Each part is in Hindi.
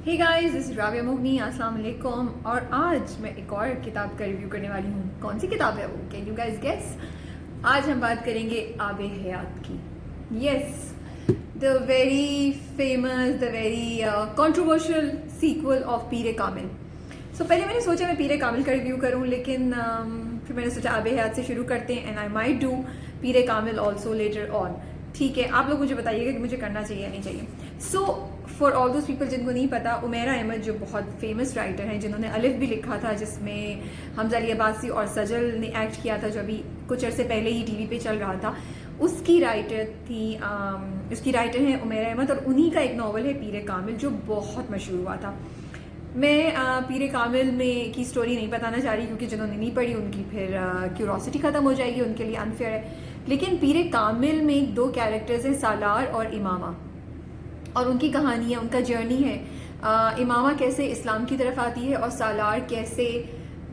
Hey guys, this is Rabia Mohni. अस्सलाम वालेकुम। और आज मैं एक और किताब का रिव्यू करने वाली हूँ। कौन सी किताब है वो? Can you guys guess? आज हम बात करेंगे आबे हयात की। Yes, the very famous, the very controversial sequel of Peer-e Kamil. So पहले मैंने सोचा मैं पीरे कामिल का रिव्यू करूँ, लेकिन फिर मैंने सोचा आबे हयात से शुरू करते हैं and I might do Peer-e Kamil also later on. ठीक है, आप लोग मुझे बताइएगा कि मुझे करना चाहिए या नहीं चाहिए। So for all those people जिनको नहीं पता, उमेरा अहमद जो बहुत फेमस राइटर हैं, जिन्होंने अलिफ भी लिखा था जिसमें हमजा अली अब्बासी और सजल ने एक्ट किया था, जो अभी कुछ अरसे पहले ही टीवी पे चल रहा था, उसकी राइटर हैं उमेरा अहमद। और उन्हीं का एक नावल है पीरे कामिल जो बहुत मशहूर हुआ था। मैं पीरे कामिल में की स्टोरी नहीं बताना चाह रही, क्योंकि जिन्होंने नहीं पढ़ी उनकी फिर क्यूरोसिटी ख़त्म हो जाएगी, उनके लिए अनफेयर है। लेकिन पीरे कामिल में दो कैरेक्टर्स हैं, सालार और इमामा, और उनकी कहानी है, उनका जर्नी है। इमामा कैसे इस्लाम की तरफ आती है और सालार कैसे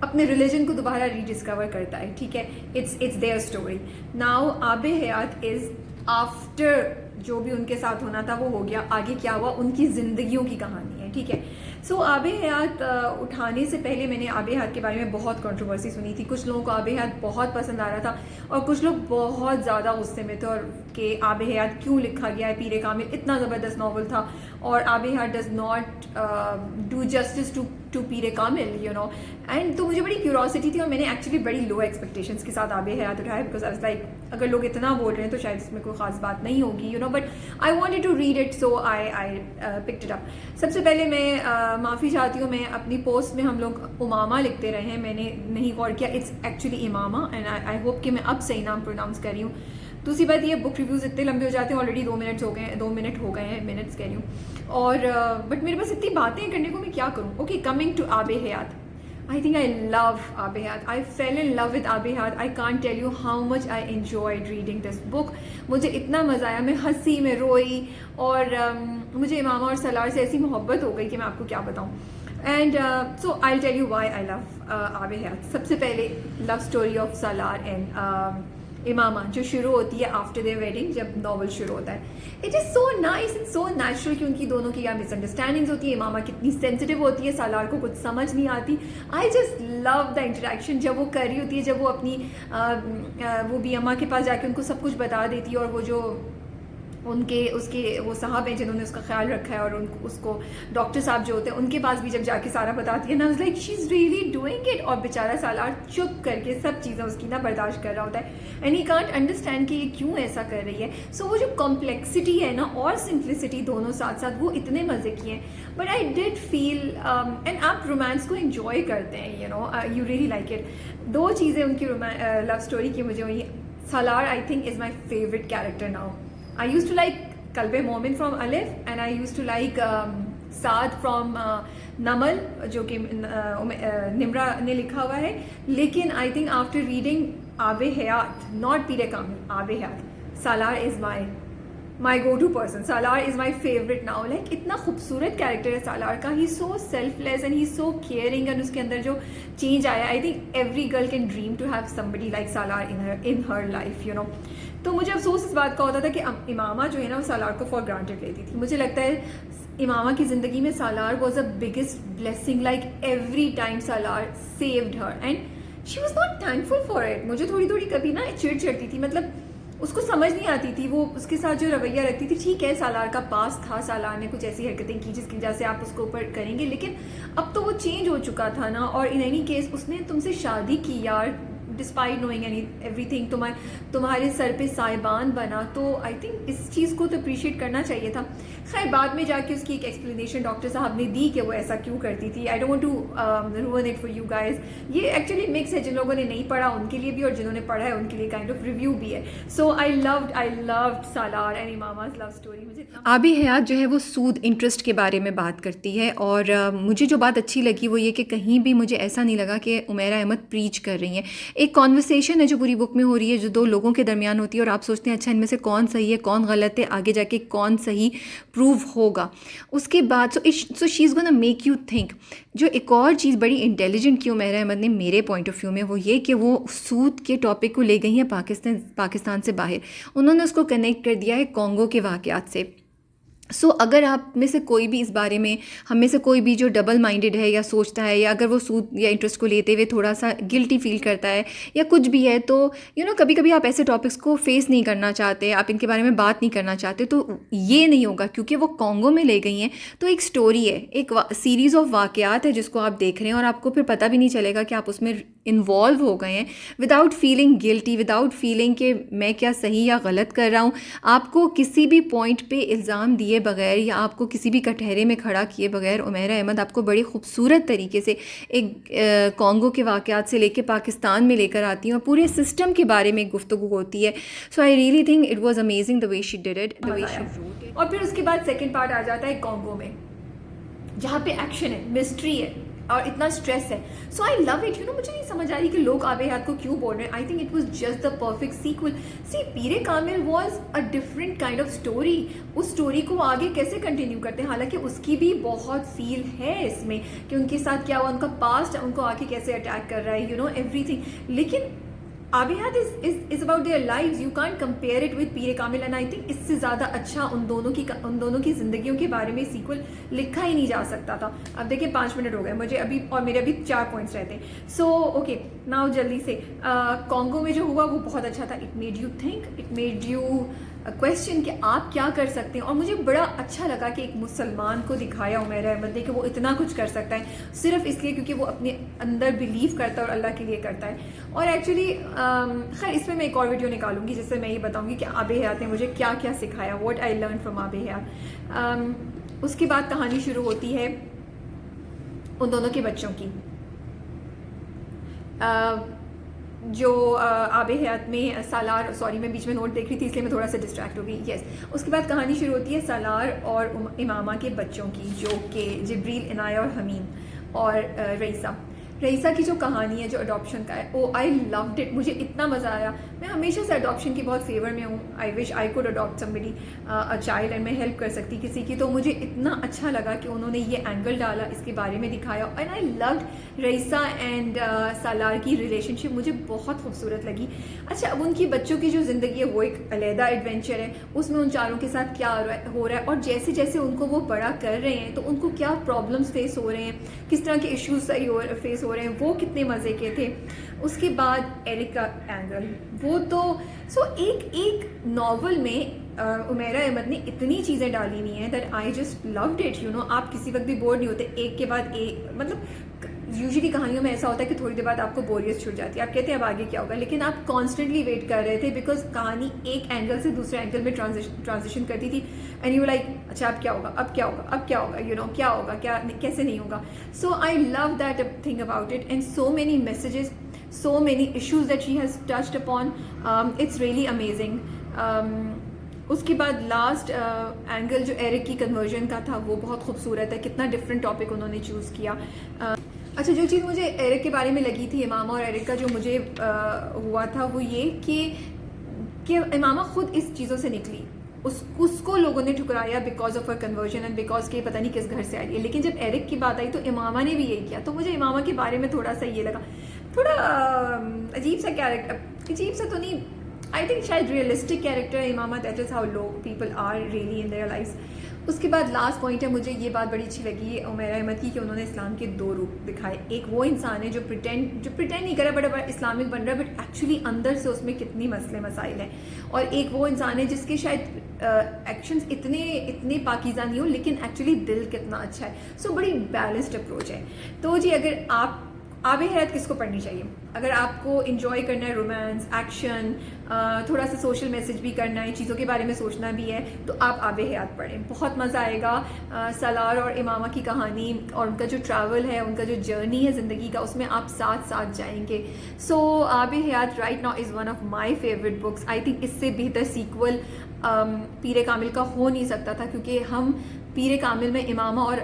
अपने रिलीजन को दोबारा रीडिस्कवर करता है। ठीक है, it's their story. Now Aab-e Hayat is after जो भी उनके साथ होना था वो हो गया, आगे क्या हुआ उनकी जिंदगियों की कहानी है। ठीक है, सो आबे हयात उठाने से पहले मैंने आबे हयात के बारे में बहुत कंट्रोवर्सी सुनी थी। कुछ लोगों को आबे हयात बहुत पसंद आ रहा था और कुछ लोग बहुत ज़्यादा गुस्से में थे, और कि आबे हयात क्यों लिखा गया है, पीरे कामिल इतना ज़बरदस्त नावल था और Aab-e Hayat does not do justice to Peer-e Kamil, you know. And तो मुझे बड़ी क्यूरोसिटी थी और मैंने एक्चुअली बड़ी लो एक्सपेक्टेशंस के साथ आबे हयात उठाया, बिकॉज आई वाज लाइक अगर लोग इतना बोल रहे हैं तो शायद इसमें कोई खास बात नहीं होगी, you know, but I wanted to read it, so I picked it up. सबसे पहले मैं माफ़ी चाहती हूँ, मैं अपनी पोस्ट में हम लोग उमामा लिखते रहे हैं, मैंने नहीं गौर किया, it's actually Imama, and I hope कि मैं अब सही नाम प्रोनाउंस कर रही हूँ। दूसरी बात ये, बुक रिव्यूज़ इतने लंबे हो जाते हैं, ऑलरेडी 2 मिनट हो गए हैं, मिनट्स कह रही हूँ, और बट मेरे पास इतनी बातें करने को, मैं क्या करूँ। Okay, coming to Aabe Hayat, I think I love Abe Hayat. I fell in love with Abe Hayat. I can't tell you how much I enjoyed reading this book. मुझे इतना मज़ा आया, मैं हंसी, मैं रोई, और मुझे इमामा और सलार से ऐसी मोहब्बत हो गई कि मैं आपको क्या बताऊँ। And so I tell you why I love Aab-e Hayat. सबसे पहले love story of Salar and Imama जो शुरू होती है आफ्टर देयर वेडिंग, जब नॉवल शुरू होता है, it is so nice and so natural, क्योंकि दोनों की क्या मिसअंडरस्टैंडिंग्स होती है। इमामा कितनी सेंसिटिव होती है, सालार को कुछ समझ नहीं आती। I just love the interaction जब वो कर रही होती है, जब वो अपनी वो भी अम्मा के पास जाके उनको सब कुछ बता देती है, और वो जो उसके वो साहब हैं जिन्होंने उसका ख्याल रखा है, और उसको डॉक्टर साहब जो होते हैं उनके पास भी जब जाके सारा बताती है ना, like she is really doing it. और बेचारा सालार चुप करके सब चीज़ें उसकी ना बर्दाश्त कर रहा होता है, एंड ही कांट अंडरस्टैंड कि ये क्यों ऐसा कर रही है। सो वो जो कॉम्प्लेक्सिटी है ना और सिंप्लिसिटी दोनों साथ साथ, वो इतने मज़े की हैं। But I did feel, and आप रोमांस को इंजॉय करते हैं, you know, you really like it. दो चीज़ें उनकी लव स्टोरी की मुझे वही, Salar I think is my favourite character now. I used to like Kalbe Momin from Alif, and I used to like Saad from Namal, जो कि निम्रा ने लिखा हुआ है। लेकिन I think after reading Aab-e Hayat, not Peer-e Kamil, Aab-e Hayat, Salar is my go to person. Salar is my favourite now. Like इतना खूबसूरत कैरेक्टर है सालार का, he so selfless and he so caring, and उसके अंदर जो चेंज आया, I think every girl can dream to have somebody like Salar in her life, you know. तो मुझे अफसोस इस बात का होता था कि इमामा जो है ना वो सालार को फॉर ग्रांटेड लेती थी। मुझे लगता है इमामा की ज़िंदगी में Salar was a biggest blessing, like every time Salar saved her and she was not thankful for it. मुझे थोड़ी थोड़ी कभी ना चिढ़ चढ़ती थी, मतलब उसको समझ नहीं आती थी, वो उसके साथ जो रवैया रखती थी। ठीक है, सालार का पास था, सालार ने कुछ ऐसी हरकतें की जिसकी वजह से आप उसको ऊपर करेंगे, लेकिन अब तो वो चेंज हो चुका था ना। और इन एनी केस उसने तुमसे शादी की यार, डिस्पाइट नोइंग एवरीथिंग, तुम्हारे सर पे साइबान बना, तो आई थिंक इस चीज़ को तो अप्रिशिएट करना चाहिए था। खैर, बाद में जाके उसकी एक एक्सप्लेनेशन डॉक्टर साहब ने दी कि वो ऐसा क्यों करती थी। I don't want to ruin it for you guys. ये एक्चुअली मिक्स है, जिन लोगों ने नहीं पढ़ा उनके लिए भी और जिन्होंने पढ़ा है उनके लिए काइंड ऑफ रिव्यू भी है। So I loved Salar and Imama's love story. मुझे आबे हयात जो है वो सूद इंटरेस्ट के बारे में बात करती है, और मुझे जो बात अच्छी लगी वो ये कि कहीं भी मुझे ऐसा नहीं लगा कि उमेरा अहमद प्रीच कर रही हैं। एक कॉन्वर्सेशन है जो पूरी बुक में हो रही है, जो दो लोगों के दरमियान होती है, और आप सोचते हैं अच्छा इनमें से कौन सही है कौन गलत है, आगे जाके कौन सही प्रूव होगा। उसके बाद so she is gonna make you think. जो एक और चीज़ बड़ी इंटेलिजेंट की उमेरा अहमद ने मेरे पॉइंट ऑफ व्यू में, वो ये कि वो सूद के टॉपिक को ले गई हैं पाकिस्तान से बाहर। उन्होंने उसको कनेक्ट कर दिया है कॉन्गो के वाक़यात से। अगर आप में से कोई भी इस बारे में, हम में से कोई भी जो डबल माइंडेड है या सोचता है, या अगर वो सूद या इंटरेस्ट को लेते हुए थोड़ा सा गिल्टी फील करता है या कुछ भी है, तो कभी कभी आप ऐसे टॉपिक्स को फेस नहीं करना चाहते, आप इनके बारे में बात नहीं करना चाहते, तो ये नहीं होगा, क्योंकि वो कॉन्गो में ले गई हैं। तो एक स्टोरी है, एक सीरीज़ ऑफ वाक़यात है जिसको आप देख रहे हैं, और आपको फिर पता भी नहीं चलेगा कि आप उसमें इन्वॉल्व हो गए हैं, without feeling guilty, without feeling कि मैं क्या सही या गलत कर रहा हूँ। आपको किसी भी पॉइंट पे इल्ज़ाम दिए बगैर या आपको किसी भी कटहरे में खड़ा किए बगैर उमैरा अहमद आपको बड़ी खूबसूरत तरीके से एक कॉन्गो के वाक़यात से लेके पाकिस्तान में लेकर आती हैं, और पूरे सिस्टम के बारे में गुफ्तगू होती है। So I really think it was amazing the way she did it, the way she wrote it. और फिर उसके बाद सेकेंड पार्ट आ जाता है कॉन्गो में, जहाँ पे एक्शन है, मिस्ट्री है और इतना स्ट्रेस है। So I love it. मुझे नहीं समझ आ रही कि लोग आबे हयात को क्यों बोल रहे हैं। I think it was just the perfect sequel. See, Peer-e Kamil was a different kind of story. उस स्टोरी को आगे कैसे कंटिन्यू करते हैं, हालांकि उसकी भी बहुत फील है इसमें कि उनके साथ क्या हुआ, उनका पास्ट उनको आके कैसे अटैक कर रहा है, एवरीथिंग। लेकिन Aab-e Hayat is about their lives, you can't compare it with Peer-e Kamil. And I think इससे ज़्यादा अच्छा उन दोनों की ज़िंदगियों के बारे में सीक्वल लिखा ही नहीं जा सकता था। अब देखिए 5 मिनट हो गए मुझे अभी, और मेरे अभी 4 पॉइंट्स रहते हैं। सो ओके, नाउ जल्दी से कॉन्गो में जो हुआ वो बहुत अच्छा था। It made you think, it made you question कि आप क्या कर सकते हैं। और मुझे बड़ा अच्छा लगा कि एक मुसलमान को दिखाया उमैरा अहमद ने कि वो इतना कुछ कर सकता है सिर्फ इसलिए क्योंकि वो अपने अंदर बिलीव करता है और अल्लाह के लिए करता है। और एक्चुअली खैर इसमें मैं एक और वीडियो निकालूंगी जिससे मैं ये बताऊंगी कि आबे हयात ने मुझे क्या क्या सिखाया, व्हाट आई लर्न फ्रॉम आबे हयात। उसके बाद कहानी शुरू होती है उन दोनों के बच्चों की, जो आबे हयात में सालार, सॉरी मैं बीच में नोट देख रही थी इसलिए मैं थोड़ा सा डिस्ट्रैक्ट हो गई। यस, उसके बाद कहानी शुरू होती है सालार और इमामा के बच्चों की, जो कि जिब्रील, इनाया और हमीम और रईसा की जो कहानी है जो अडॉप्शन का है, ओ आई लव्ड इट। मुझे इतना मज़ा आया। मैं हमेशा से अडॉप्शन की बहुत फेवर में हूँ। I wish I could adopt somebody a child, and मैं हेल्प कर सकती किसी की। तो मुझे इतना अच्छा लगा कि उन्होंने ये एंगल डाला, इसके बारे में दिखाया। And I loved Raisa and Salar की रिलेशनशिप, मुझे बहुत खूबसूरत लगी। अच्छा, अब उनकी बच्चों की जो ज़िंदगी है वो एक अलहदा एडवेंचर है, उसमें उन चारों के साथ क्या हो रहा है, और जैसे जैसे उनको वो बड़ा कर रहे हैं तो उनको क्या प्रॉब्लम्स फेस हो रहे हैं, किस तरह के इश्यूज फेस हो रहे हैं, वो कितने मज़े के थे। उसके बाद एरिक का एंगल, वो तो एक नॉवल में उमैरा अहमद ने इतनी चीज़ें डाली हुई हैं that I just loved it. आप किसी वक्त भी बोर नहीं होते, एक के बाद एक। मतलब यूजुअली कहानियों में ऐसा होता है कि थोड़ी देर बाद आपको बोरियत छूट जाती है, आप कहते हैं अब आगे क्या होगा, लेकिन आप कॉन्स्टेंटली वेट कर रहे थे बिकॉज कहानी एक एंगल से दूसरे एंगल में ट्रांजिशन करती थी। एंड यू लाइक, अच्छा अब क्या होगा, अब क्या होगा, अब क्या होगा, क्या होगा, क्या कैसे नहीं होगा। So I love that thing about it, and so many messages, so many issues that she has touched upon. It's really amazing. उसके बाद लास्ट एंगल जो एरिक की कन्वर्जन का था वो बहुत खूबसूरत है, कितना डिफरेंट टॉपिक उन्होंने चूज़ किया। अच्छा, जो चीज़ मुझे एरिक के बारे में लगी थी, इमामा और एरिक का जो मुझे हुआ था वो ये कि इमामा खुद इस चीज़ों से निकली, उसको लोगों ने ठुकराया because of her conversion and because के पता नहीं किस घर से आई है। लेकिन जब एरिक की बात आई तो इमामा ने भी यही किया। तो मुझे इमामा के बारे में थोड़ा सा ये लगा, थोड़ा अजीब सा कैरेक्टर, अजीब सा तो नहीं, आई थिंक शायद रियलिस्टिक कैरेक्टर है इमामा। दैट इज़ हाउ लोग people are really in their lifes. उसके बाद लास्ट पॉइंट है, मुझे ये बात बड़ी अच्छी लगी उमैरा अहमद की कि उन्होंने इस्लाम के 2 रूप दिखाए। एक वो इंसान है जो प्रिटेंड नहीं कर रहा बट इस्लामिक बन रहा है, बट एक्चुअली अंदर से उसमें कितनी मसले मसाइल हैं। और एक वो इंसान है जिसके शायद एक्शंस इतने पाकीज़ा नहीं हो लेकिन एक्चुअली दिल कितना अच्छा है। सो बड़ी बैलेंस्ड अप्रोच है। तो जी, अगर आप आबे हयात किसको पढ़नी चाहिए, अगर आपको इन्जॉय करना है रोमांस, एक्शन, थोड़ा सा सोशल मैसेज भी करना है, चीज़ों के बारे में सोचना भी है, तो आप आबे हयात पढ़ें, बहुत मज़ा आएगा। सालार और इमामा की कहानी और उनका जो ट्रैवल है, उनका जो जर्नी है ज़िंदगी का, उसमें आप साथ साथ जाएंगे। So Aab-e Hayat right now is one of my favourite books. I think इससे बेहतर सीक्वल पीरे कामिल का हो नहीं सकता था, क्योंकि हम पीरे कामिल में इमामा और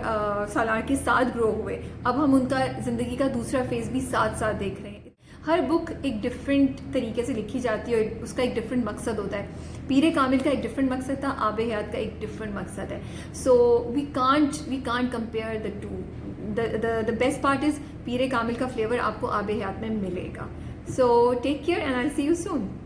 सालार के साथ ग्रो हुए, अब हम उनका ज़िंदगी का दूसरा फेज़ भी साथ साथ देख रहे हैं। हर बुक एक डिफरेंट तरीके से लिखी जाती है और उसका एक डिफरेंट मकसद होता है। पीरे कामिल का एक डिफरेंट मकसद था, आबे हयात का एक डिफरेंट मकसद है। So we can't compare the two. The best part is Peer-e Kamil का फ्लेवर आपको आबे हयात में मिलेगा। So take care and I see you soon.